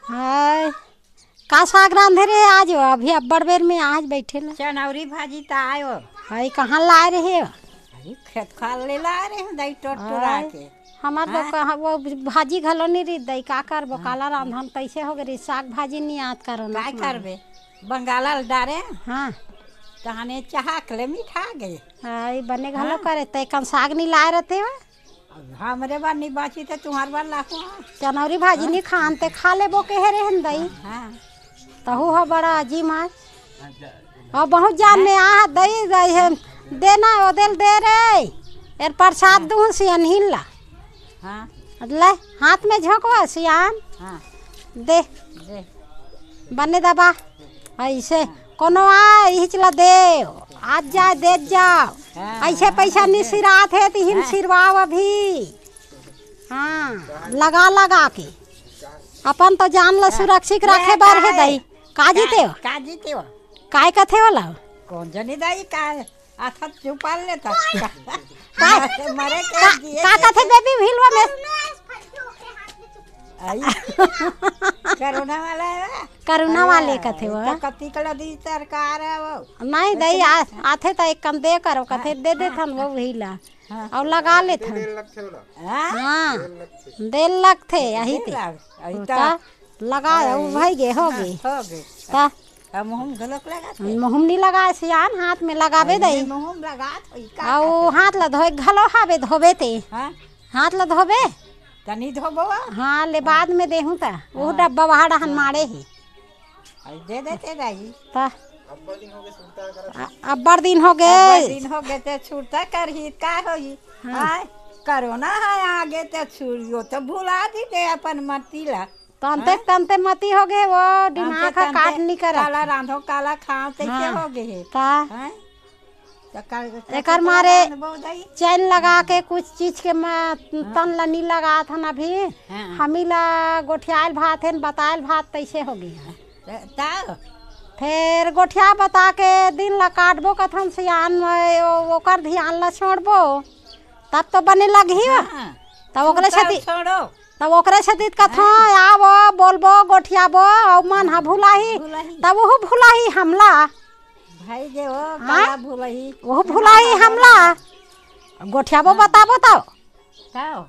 हाय का साग रांधे रे आज अभी अब्बड़ बेर में आज बैठे ला चनौरी भाजी त आयो। हाय कहाँ लाए रहे अरे खेत खाल ले ला रहे हैं दही टोटरा के। हमार तो कहाँ वो भाजी घलो नहीं रही दई का करबो काला रांधन कैसे हो गई साग भाजी नहीं याद करो ना काय करबे बंगाला डारे हाँ तहने चाहक ले मिठा गए। हाय बने घलो करे तय कन साग नहीं लाए रहते हो हमरे बार नहीं बाची तो तुम्हार बार लाखों। चनौरी भाजी नहीं खान ते खा ले बो के रे दई हाँ तहु हो बड़ा अजीब है और बहुत जान में आ दई दई है देना ओ दिल दे रे एर प्रसाद दूं सियन हिल्ला हाँ ले हाथ में झोंकवा सियान हाँ दे दे बने दबा ऐसे कोनो आ हिचला दे आज जा दे जाओ ऐसे पैसा नहीं सिरात है तो हिम सिरवाओ अभी हाँ लगा लगा के अपन तो जान ला सुरक्षित रखे बार है दई का जीते हो का जीते हो काय कथे वाला कौन जनी दई का आथा चुपाल लेता काय मरे के दिए का कथे बेबी भीलवा में आई कोरोना वाला है करुणा वाले कथे वो तो कति कला दी सरकार है वो नहीं दई आथे तो एक कम दे करो कथे दे दे थन वो भीला और लगा ले थन हाँ देल लग थे यही थे लगा भाई गे हो गए ता मुहम गलत लगा मुहम नहीं लगा सियान हाथ में लगावे दई मुहम लगा थई का और हाथ ला धोए घलो हावे धोबे ते हां हाथ ला धोबे तनी धोबो हाँ ले बाद में देहूं ता वो डब्बा वहाड़ा हन मारे ही दे देते दाई ता अब्बड़ दिन हो गए दिन हो गए ते छूटा करही का होई हाय कोरोना है आगे ते छुरियो तो भुला दी दे अपन मतीला तंते मती हो गए वो दिमाग का काट नहीं करा काला रांधो काला खाओ कैसे हो गए ता हैं एकर मारे चैन लगा के कुछ चीज के तन ला नहीं लगा था ना भी हमी ला गोठियाल भात है बतायल भात तैसे हो गया फिर गोठिया बता के दिन ला काटबो कथन सियान ओकर ध्यान ला छोड़बो तब तो बने लगी तब ओकरे छती छोड़ो तब ओकरे छती कथो आवो बोलबो गोठियाबो और मन हा भुलाही तब वो भुलाही हमला भाई जे वो काला भुलाही वो भुलाही हमला गोठियाबो बताबो तो ताओ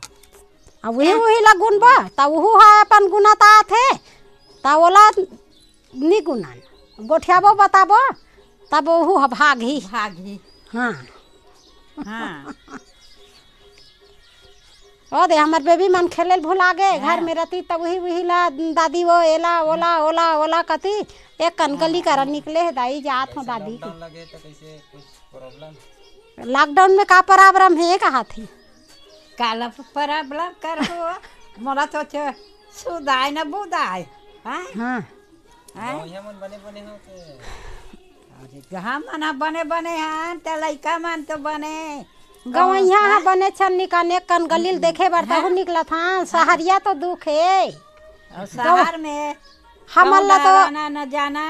अब वही ला गुनबो तब वो है अपन गुनाता थे तब ओला नी गुनान गोठियाबो बताबो तब वो भागी हाँ हाँ ओ दे हमार बेबी मन खेले भुला गए घर में रहती तब वही ला दादी वो एला ओला ओला ओला कती एक कनकली कर निकले है दाई जात हो दादी लॉकडाउन में का प्रॉब्लम है कहा थी काला प्रॉब्लम कर हो मोरा तो सुदाय न बुदाय हां हाँ मन बने हो के अरे हम मना बने हैं त लइका मन तो बने गवैया बने छन निकाने कन गलील देखे बरता हु निकला था शहरिया तो दुख है और शहर में हमला तो न जाना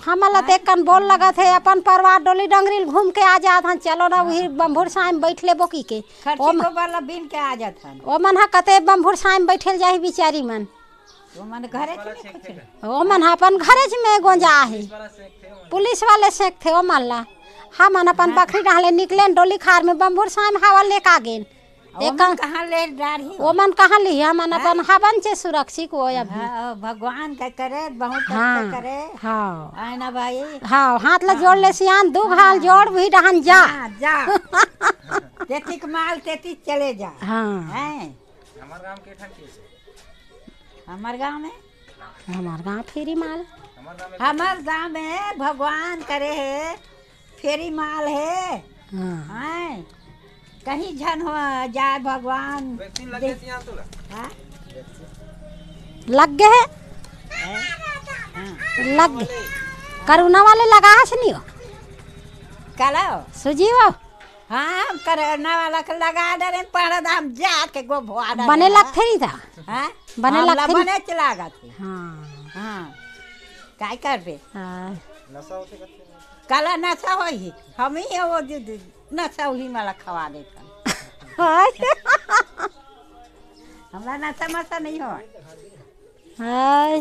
हमला तो एक कन बोल लगा थे अपन परिवार डोली डंगरील घूम के आ जात हन चलो ना वही बम्भुर साइम बैठ ले बोकी के खर्ची को वाला बिन के आ जात हन ओ मन हा कते बम्भुर साइम बैठल जाही बिचारी मन वो मन घरे के ओ मन अपन घरे में गोंजा है पुलिस वाले सेक थे ओ मल्ला हम अपन बकरी डाले निकले डोली खार में बम्भुर साइम हवा लेका गेन एक कहां ले डारी ओ मन कहां ली हम अपन हवन से सुरक्षित हो अभी भगवान का करे बहुत हाँ, करे हाँ आए ना भाई हाँ हाथ ला जोड़ ले सियान दो हाल जोड़ भी डहन जा जा तेतिक माल तेती चले जा हाँ हैं हमार गांव में हमार गाँव फेरी माल हमार गांव में भगवान करे है फेरी माल है हाँ हैं कहीं झन हो जाए भगवान हाँ? लग गए लग गए करुणा वाले लगा है नहीं हो कलो सुजी हो हाँ करना वाला के लगा डरे पढ़ दाम जाके गो भुआ बने लग थे नहीं था हाँ बने लग थे बने चला गए हाँ हाँ काय करबे हाँ काला नशा होई हम ही वो नशा वही माला खवा देता हमरा नशा मशा नहीं हो हाय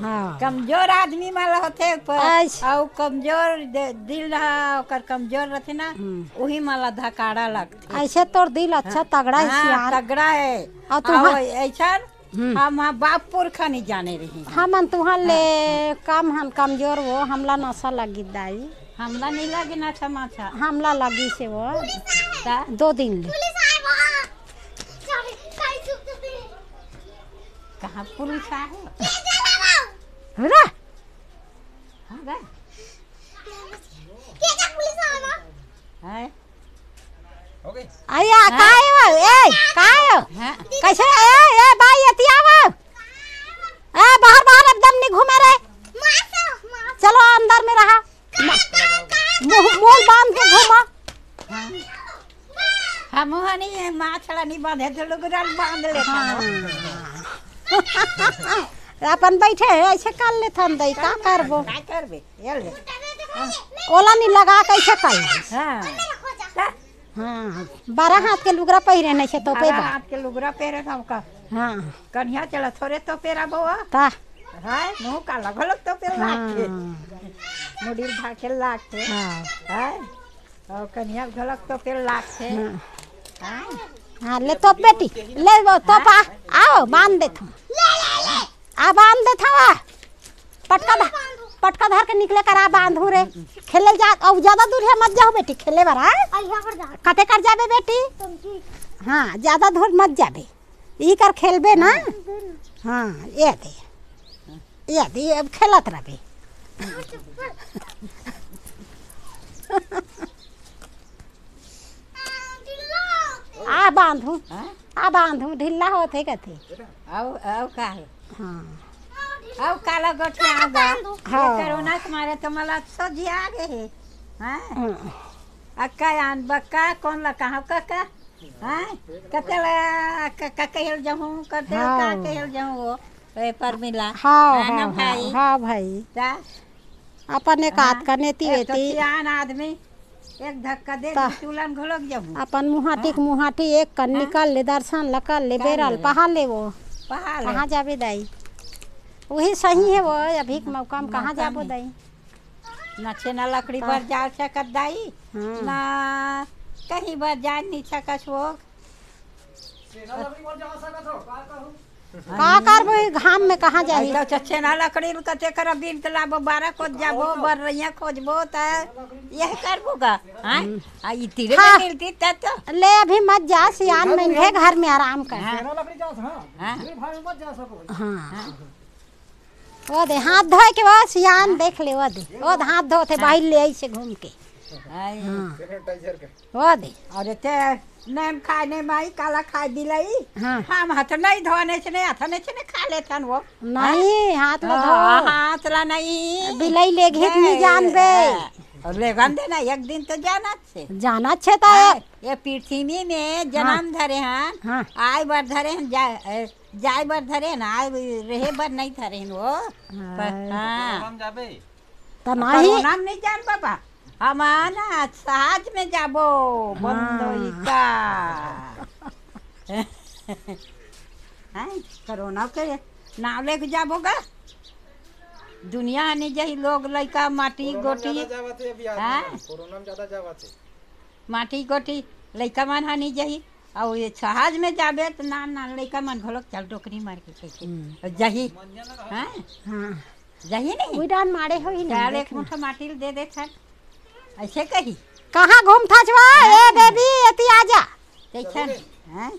हाँ कमजोर आदमी वाला होते अच्छा। और कमजोर दिल रहा ओकर कमजोर रहते ना वही माला धकाड़ा लगते। ऐसे तोर दिल अच्छा तगड़ा है हाँ, सियान। तगड़ा है और तुहा ऐसा हम बाप पुरखा नहीं जाने रही हमन तुहा ले कम हन कमजोर वो हमला नशा लगी दाई हमला नहीं लगे ना समाचा हमला लगी से वो ता 2 दिन ले कहाँ पुलिस आए रा हाँ गए हैं आया काय वो ए काय हाँ कैसे ए भाई एतियावा ए बाहर बाहर एकदम नहीं घूमे रे चलो अंदर में रहा मुंह बांध के घूमा हम नहीं माछला नहीं बांधे तो लोग बांध लेते अपन बैठे ऐसे कर ले थन दई का करबो क्या करबे ये ले ओला नहीं लगा कैसे कर हाँ हाँ 12 हाथ के लुगरा पहिरे नहीं से तो पे बा हाथ के लुगरा पेरे हमका हाँ कन्या चला थोड़े तो पेरा बउआ ता हाय मुंह काला घलक तो पेर लागते हाँ मुड़ी ढाके लागते हाँ हाय और कन्या घलक तो पेर लागते हाय हाँ ले तो बेटी ले वो तो पा आओ बांध दे थम आ बांध दे थवा पटका धर के निकले कर आ बांधू रे खेले जा और ज्यादा दूर है मत जाओ बेटी खेले बरा कते कर जाबे बेटी हाँ ज्यादा दूर मत जाबे ई कर खेलबे ना हाँ ये दे अब खेलत रहबे आ बांधू ढिल्ला होते कथे आओ का है हाँ आओ काला गोठे आगा हाँ। कोरोना के मारे तो मला सोझी आ गए है हैं हाँ। अक्का आन बक्का कौन ला कहाँ का हैं कतेला का कहल जाऊं कतेल का हाँ। कहल जाऊं वो पर मिला हाँ है ना हाँ भाई हाँ भाई ता अपन एक हाथ का नेती एक तो वेती सियान आदमी एक धक्का दे ता। तुलन घोलक जाऊं अपन मुहाटी एक कर निकल ले दर्शन लकर ले बेरल पहा ले वो पहाड़ कहाँ जाबे दाई वही सही है वो अभी के मौका में कहाँ जाबो दाई ना छेना लकड़ी पर जा सकत दाई हाँ। ना कहीं पर जा नहीं सकत हो का करबो घाम में कहाँ जाही तो छेना लकड़ी कते कर बिन के लाबो 12 खोज जाबो बर रैया खोजबो त यह करबो का हां आ ई तीरे हाँ। में मिलती त तो ले अभी मत जा सियान में है घर में आराम कर हां हाँ वो दे हाथ धोए के वो सियान देख ले वो दे वो हाथ धोते बाहर ले आई से घूम के आई वो दे और ते नेम खाए ने माई काला खाए दिलाई हाँ हम हाथ नहीं धोने से नहीं हाथ नहीं से खा लेथन वो नहीं हाथ में धो हाथ ला नहीं बिलाई ले घेत नहीं जानबे और ले गन देना एक दिन तो जाना से जाना छे ता ये पृथ्वी में जन्म धरे हैं हाँ आय बार धरे हैं जाय बार धरे हैं आय रहे बार नहीं धरे हैं वो हाँ तो नहीं नाम नहीं जान बाबा हमारा साज में जाबो बंदोई का हैं कोरोना के नाम लेके जाबोगा दुनिया आने जही लोग लइका माटी गोटी हाँ माटी गोटी लइका मन हानि जही और ये जहाज में जाबे तो ना लइका मन घोलक चल टोकरी मार के कैसे जही हाँ हाँ जही नहीं उड़ान मारे हो ही चार नहीं एक मुठा माटी दे दे था ऐसे कही कहाँ घूम था ए बेबी एती आजा देखा हैं